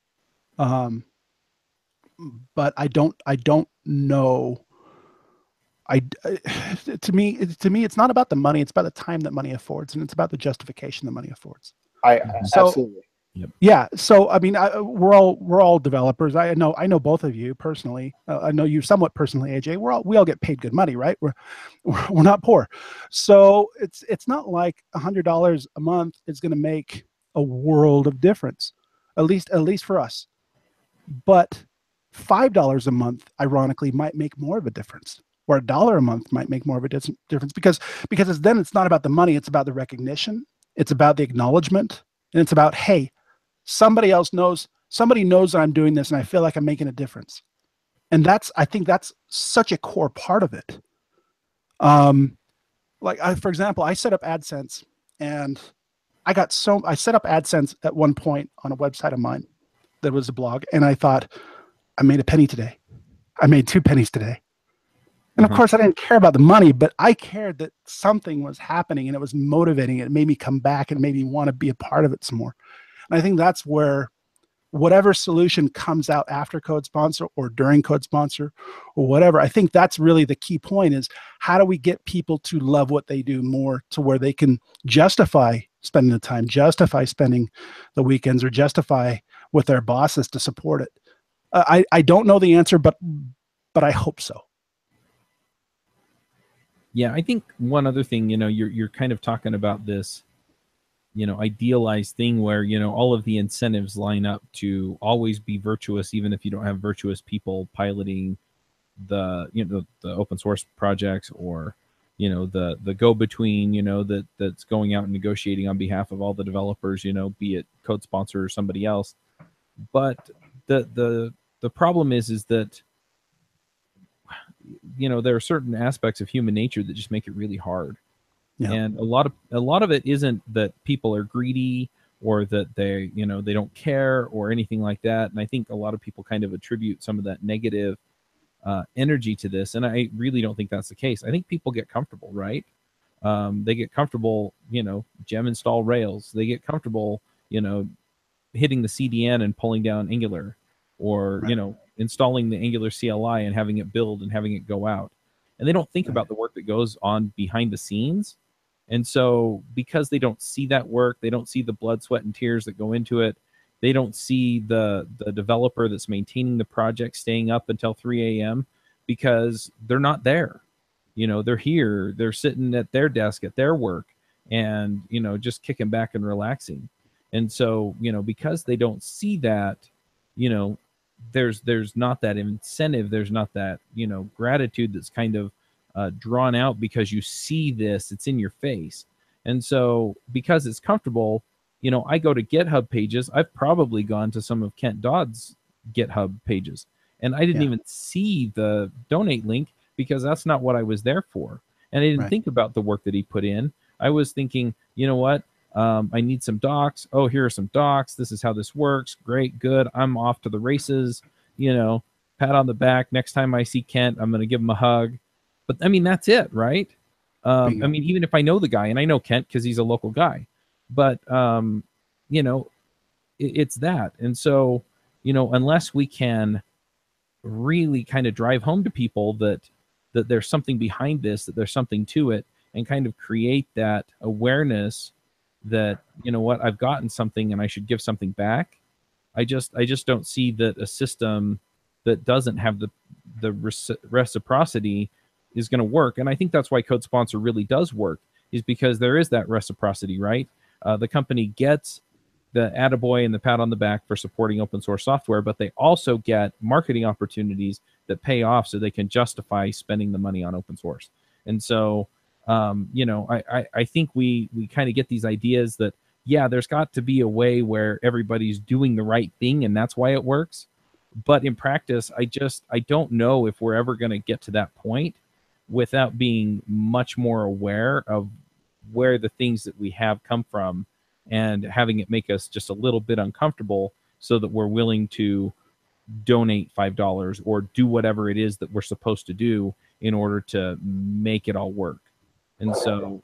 But I don't know. To me, it's not about the money. It's about the time that money affords, and it's about the justification that money affords. Absolutely. Yep. Yeah. So I mean, we're all developers. I know both of you personally. I know you somewhat personally, AJ. We all get paid good money, right? We're not poor. So it's not like $100 a month is going to make a world of difference, at least for us. But $5 a month, ironically, might make more of a difference, or $1 a month might make more of a difference because then it's not about the money, it's about the recognition, it's about the acknowledgement, and it's about, hey, somebody knows that I'm doing this, and I feel like I'm making a difference. And I think that's such a core part of it. For example, I set up AdSense, and I set up AdSense at one point on a website of mine that was a blog, and I thought, I made a penny today. I made 2 pennies today. And of course, I didn't care about the money, but I cared that something was happening and it was motivating. It made me come back and made me want to be a part of it some more. And I think that's where whatever solution comes out after CodeSponsor or during CodeSponsor or whatever, I think that's really the key point, is how do we get people to love what they do more, to where they can justify spending the time, justify spending the weekends, or justify with their bosses to support it. I don't know the answer, but I hope so. Yeah, I think one other thing, you're kind of talking about this, idealized thing where, all of the incentives line up to always be virtuous, even if you don't have virtuous people piloting the open source projects, or, the go-between, that's going out and negotiating on behalf of all the developers, be it CodeSponsor or somebody else. But the the problem is that, there are certain aspects of human nature that just make it really hard. Yeah. And a lot of it isn't that people are greedy or that they don't care or anything like that. And I think a lot of people kind of attribute some of that negative energy to this, and I really don't think that's the case. I think people get comfortable, right? They get comfortable, gem install Rails. They get comfortable, hitting the CDN and pulling down Angular, or Right. installing the Angular CLI and having it build and having it go out. And they don't think Right. about the work that goes on behind the scenes. And so because they don't see that work, they don't see the blood, sweat, and tears that go into it. They don't see the developer that's maintaining the project staying up until 3 a.m. because they're not there. They're here, they're sitting at their desk at their work and, just kicking back and relaxing. And so, because they don't see that, there's not that incentive. There's not that, gratitude that's kind of drawn out because you see this, it's in your face. And so because it's comfortable, I go to GitHub pages. I've probably gone to some of Kent Dodd's GitHub pages, and I didn't even see the donate link because that's not what I was there for. And I didn't think about the work that he put in. I was thinking, you know what? I need some docs. Oh, here are some docs. This is how this works. Great, good. I'm off to the races. Pat on the back. Next time I see Kent, I'm going to give him a hug. But I mean, that's it, right? I mean, even if I know the guy, and I know Kent because he's a local guy, but it's that. And so, unless we can really kind of drive home to people that there's something behind this, that there's something to it, and kind of create that awareness that, what, I've gotten something and I should give something back. I just don't see that a system that doesn't have the reciprocity is going to work. And I think that's why Code Sponsor really does work, is because there is that reciprocity, right? The company gets the attaboy and the pat on the back for supporting open source software, but they also get marketing opportunities that pay off so they can justify spending the money on open source. And so, I think we kind of get these ideas that, yeah, there's got to be a way where everybody's doing the right thing and that's why it works. But in practice, I don't know if we're ever going to get to that point without being much more aware of where the things that we have come from and having it make us just a little bit uncomfortable so that we're willing to donate $5 or do whatever it is that we're supposed to do in order to make it all work. And so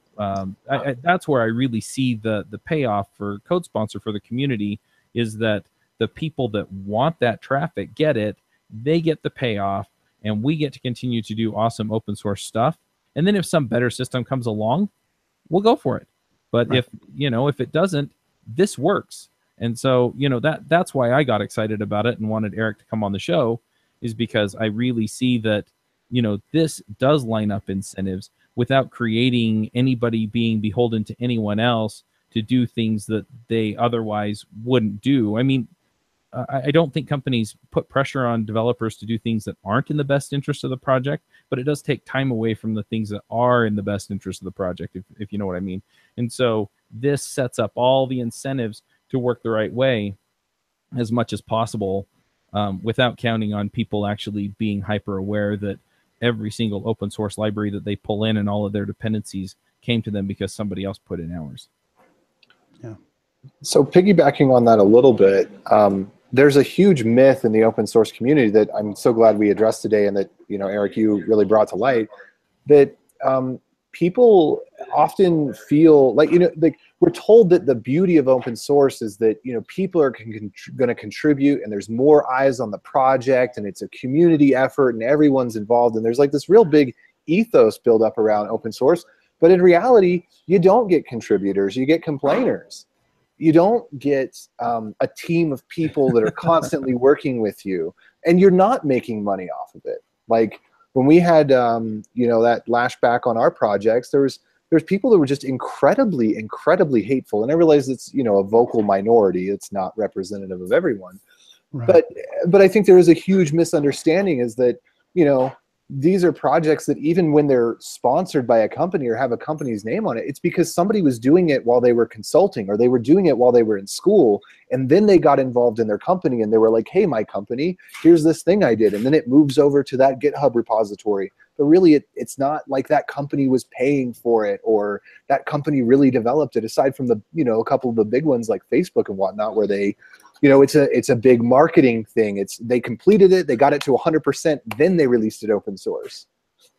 that's where I really see the payoff for Code Sponsor for the community, is that the people that want that traffic get it, they get the payoff, and we get to continue to do awesome open source stuff. And then if some better system comes along, we'll go for it. But if it doesn't, this works. And so, that's why I got excited about it and wanted Eric to come on the show, is because I really see that, this does line up incentives without creating anybody being beholden to anyone else to do things that they otherwise wouldn't do. I mean, I don't think companies put pressure on developers to do things that aren't in the best interest of the project, but it does take time away from the things that are in the best interest of the project, if you know what I mean. And so this sets up all the incentives to work the right way as much as possible, without counting on people actually being hyper aware that every single open source library that they pull in and all of their dependencies came to them because somebody else put in hours. Yeah. So piggybacking on that a little bit, there's a huge myth in the open source community that I'm so glad we addressed today, and that, Eric, you really brought to light, that people often feel like, we're told that the beauty of open source is that, people are going to contribute, and there's more eyes on the project, and it's a community effort, and everyone's involved, and there's like this real big ethos build up around open source. But in reality, you don't get contributors, you get complainers. You don't get a team of people that are constantly working with you, and you're not making money off of it. Like when we had, that lashback on our projects, there's people that were just incredibly, incredibly hateful. And I realize it's, a vocal minority. It's not representative of everyone. Right. But I think there is a huge misunderstanding, is that, these are projects that even when they're sponsored by a company or have a company's name on it, it's because somebody was doing it while they were consulting, or they were doing it while they were in school, and then they got involved in their company and they were like, hey, my company, here's this thing I did, and then it moves over to that GitHub repository. But really, it's not like that company was paying for it, or that company really developed it, aside from the, a couple of the big ones like Facebook and whatnot, where they, it's a big marketing thing. They completed it, they got it to 100%, then they released it open source.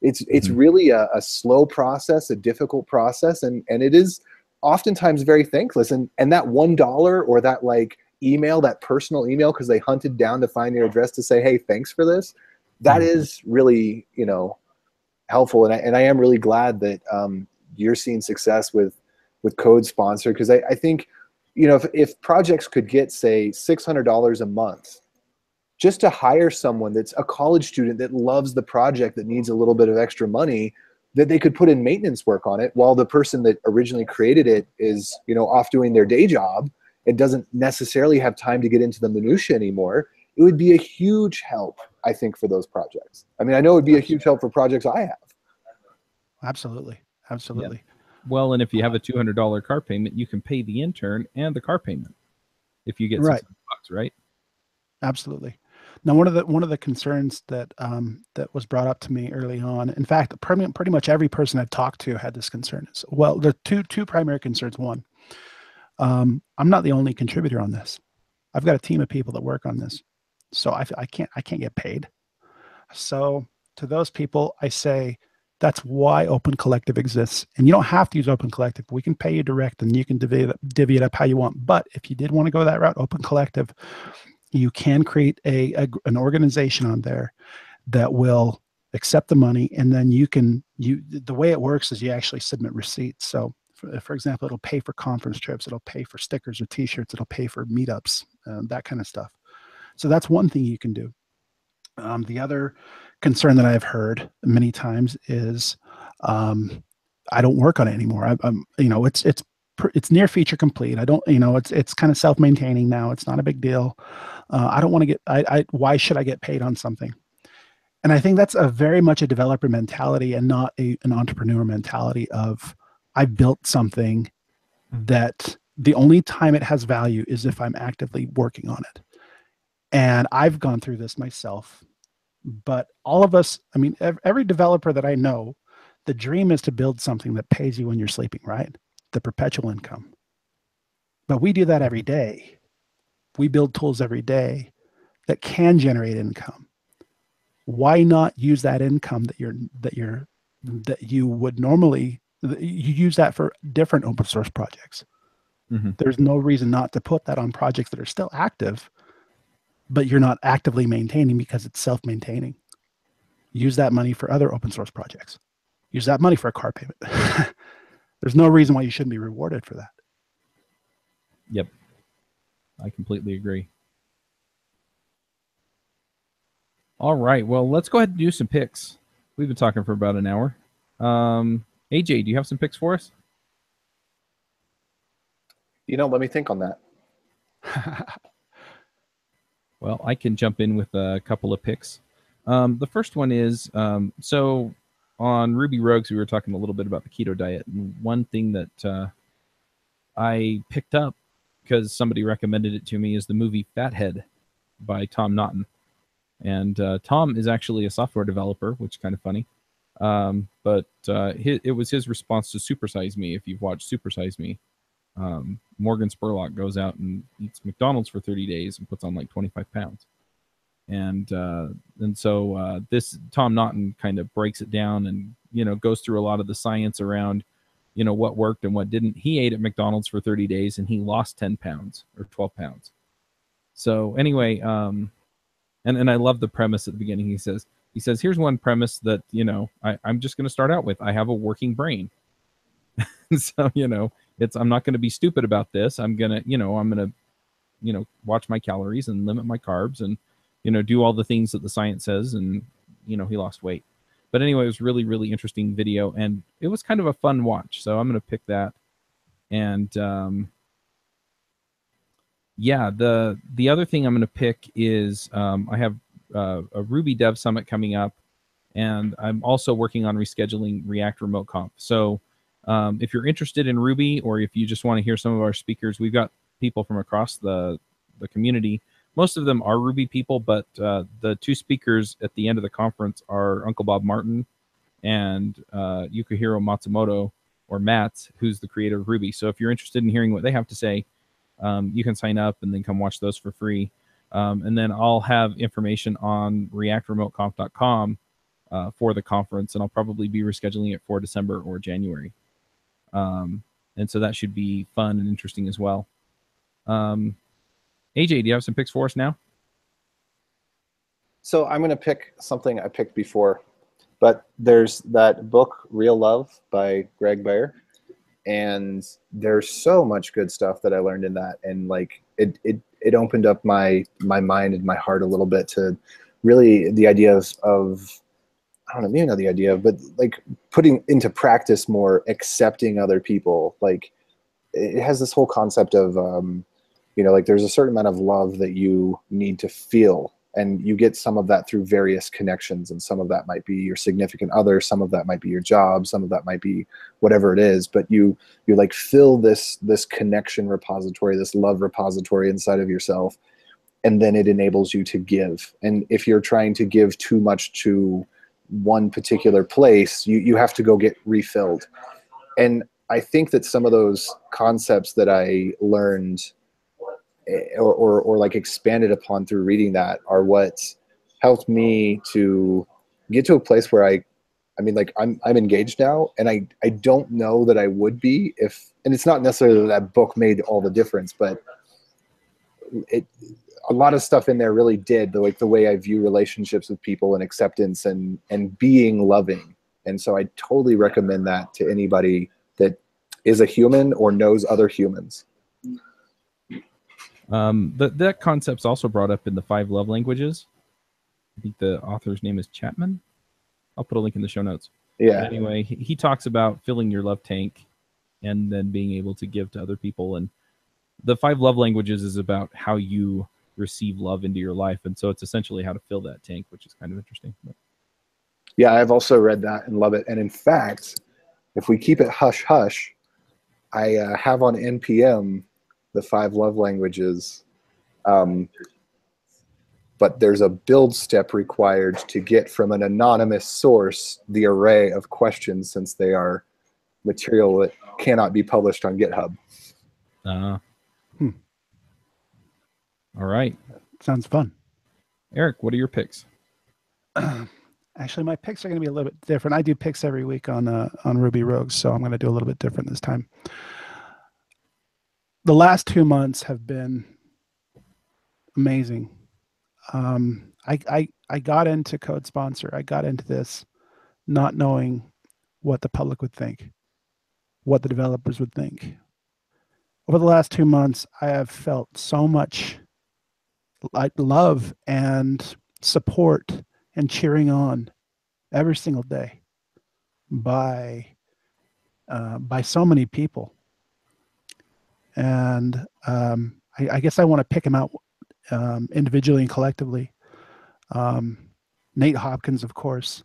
It's really a slow process, a difficult process, and it is oftentimes very thankless. And that $1 or that like email, that personal email, because they hunted down to find your address to say, hey, thanks for this, that is really, helpful. And I am really glad that you're seeing success with Code Sponsor, because I think, if projects could get, say, $600 a month just to hire someone that's a college student that loves the project, that needs a little bit of extra money, that they could put in maintenance work on it while the person that originally created it is, off doing their day job and doesn't necessarily have time to get into the minutia anymore, it would be a huge help, I think, for those projects. I mean, I know it would be a huge help for projects I have. Absolutely. Absolutely. Yeah. Well, and if you have a $200 car payment, you can pay the intern and the car payment if you get $600, right? Absolutely. Now, one of the concerns that that was brought up to me early on, in fact, pretty much every person I've talked to had this concern. Well, there are two primary concerns. One, I'm not the only contributor on this. I've got a team of people that work on this, so I can't get paid. So to those people, I say, that's why Open Collective exists. And you don't have to use Open Collective. We can pay you direct, and you can divvy it up how you want. But if you did want to go that route, Open Collective, you can create an organization on there that will accept the money, and then the way it works is you actually submit receipts. So for example, it'll pay for conference trips, it'll pay for stickers or t-shirts, it'll pay for meetups, that kind of stuff. So that's one thing you can do. The other concern that I've heard many times is I don't work on it anymore. It's near feature complete. I don't, it's kind of self-maintaining now. It's not a big deal. I don't want to get, why should I get paid on something? And I think that's very much a developer mentality, and not an entrepreneur mentality of, I built something that the only time it has value is if I'm actively working on it. And I've gone through this myself, but all of us, I mean, every developer that I know, the dream is to build something that pays you when you're sleeping, right? The perpetual income. But we do that every day. We build tools every day that can generate income. Why not use that income that you would normally, you use that for different open source projects? There's no reason not to put that on projects that are still active, but you're not actively maintaining because it's self-maintaining. Use that money for other open source projects. Use that money for a car payment. There's no reason why you shouldn't be rewarded for that. Yep. I completely agree. All right. Well, let's go ahead and do some picks. We've been talking for about an hour. AJ, do you have some picks for us? Let me think on that. Well, I can jump in with a couple of picks. The first one is, so on Ruby Rogues, we were talking a little bit about the keto diet. And one thing that I picked up because somebody recommended it to me is the movie Fathead by Tom Naughton. And Tom is actually a software developer, which is kind of funny. But it was his response to Super Size Me. If you've watched Super Size Me, Morgan Spurlock goes out and eats McDonald's for 30 days and puts on like 25 pounds. And so this Tom Naughton kind of breaks it down and, goes through a lot of the science around, what worked and what didn't. He ate at McDonald's for 30 days and he lost 10 pounds or 12 pounds. So anyway, and I love the premise at the beginning. He says, here's one premise that, I'm just going to start out with. I have a working brain. So, I'm not going to be stupid about this. I'm going to, watch my calories and limit my carbs and, do all the things that the science says. And, he lost weight. But anyway, it was really, really interesting video. And it was kind of a fun watch. So I'm going to pick that. And, yeah, the other thing I'm going to pick is I have a Ruby Dev Summit coming up. And I'm also working on rescheduling React Remote Conf. So if you're interested in Ruby, or if you just want to hear some of our speakers, we've got people from across the community. Most of them are Ruby people, but the two speakers at the end of the conference are Uncle Bob Martin and Yukihiro Matsumoto, or Matt, who's the creator of Ruby. So if you're interested in hearing what they have to say, you can sign up and then come watch those for free. And then I'll have information on reactremoteconf.com for the conference, and I'll probably be rescheduling it for December or January. And so that should be fun and interesting as well. AJ, do you have some picks for us now? So I'm going to pick something I picked before, but there's that book, Real Love by Greg Bear. And there's so much good stuff that I learned in that. And like, it opened up my mind and my heart a little bit to really the idea of I don't know, maybe not the idea, but like putting into practice more accepting other people. Like it has this whole concept of, like there's a certain amount of love that you need to feel, and you get some of that through various connections, and some of that might be your significant other, some of that might be your job, some of that might be whatever it is, but you like fill this connection repository, this love repository inside of yourself, and then it enables you to give. And if you're trying to give too much to one particular place, you have to go get refilled. And I think that some of those concepts that I learned or like expanded upon through reading that are what helped me to get to a place where I'm engaged now, and I don't know that I would be if, and it's not necessarily that book made all the difference, but a lot of stuff in there really did, like the way I view relationships with people and acceptance and being loving. And so I totally recommend that to anybody that is a human or knows other humans. That concept's also brought up in the 5 love languages. I think the author's name is Chapman. I'll put a link in the show notes. Yeah. But anyway, he talks about filling your love tank and then being able to give to other people. And the 5 love languages is about how you receive love into your life. And so it's essentially how to fill that tank, which is kind of interesting. But yeah, I've also read that and love it. And in fact, if we keep it hush hush, I have on NPM the 5 love languages, but there's a build step required to get from an anonymous source the array of questions, since they are material that cannot be published on GitHub. All right. Sounds fun. Eric, what are your picks? Actually, my picks are going to be a little bit different. I do picks every week on Ruby Rogues, so I'm going to do a little bit different this time. The last 2 months have been amazing. I got into Code Sponsor. I got into this not knowing what the public would think, what the developers would think. Over the last 2 months, I have felt so much like love and support and cheering on every single day by so many people. And I guess I want to pick them out individually and collectively. Nate Hopkins, of course,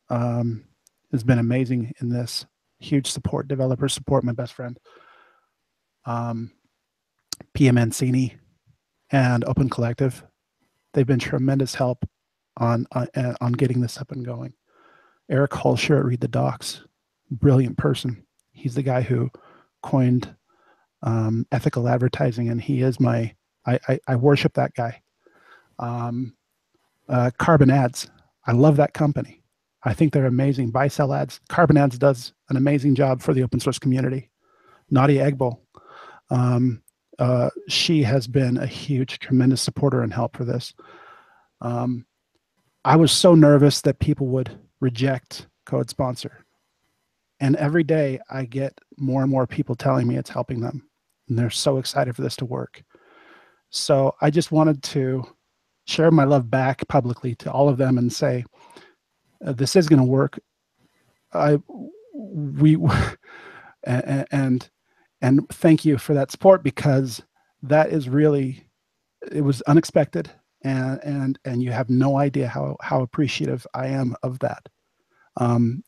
has been amazing in this. Huge support, developer support, my best friend. PM Mancini and Open Collective. They've been tremendous help on getting this up and going. Eric Holscher at Read the Docs, brilliant person. He's the guy who coined ethical advertising, and he is I worship that guy. Carbon Ads, I love that company. I think they're amazing. Buy, sell ads. Carbon Ads does an amazing job for the open source community. Nadia Egbel, she has been a huge, tremendous supporter and help for this. I was so nervous that people would reject Code Sponsor. And every day I get more and more people telling me it's helping them. And they're so excited for this to work. So I just wanted to share my love back publicly to all of them and say, this is going to work. And thank you for that support, because that is really, it was unexpected, and you have no idea how appreciative I am of that.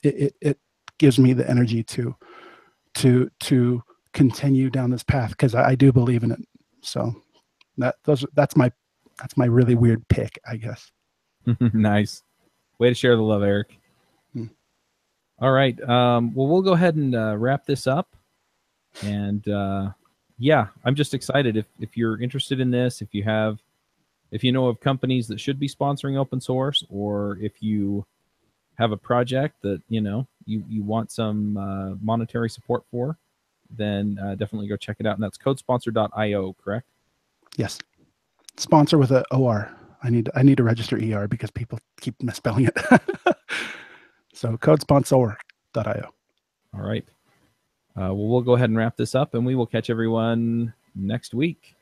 It gives me the energy to continue down this path, because I do believe in it. So that's my really weird pick, I guess. Nice. Way to share the love, Eric. All right. Well, we'll go ahead and wrap this up. And yeah, I'm just excited. If you're interested in this, if you know of companies that should be sponsoring open source, or if you have a project that you want some monetary support for, then definitely go check it out. And that's codesponsor.io, correct? Yes. Sponsor with a OR. I need to register ER because people keep misspelling it. So codesponsor.io. All right. Well, we'll go ahead and wrap this up, and we will catch everyone next week.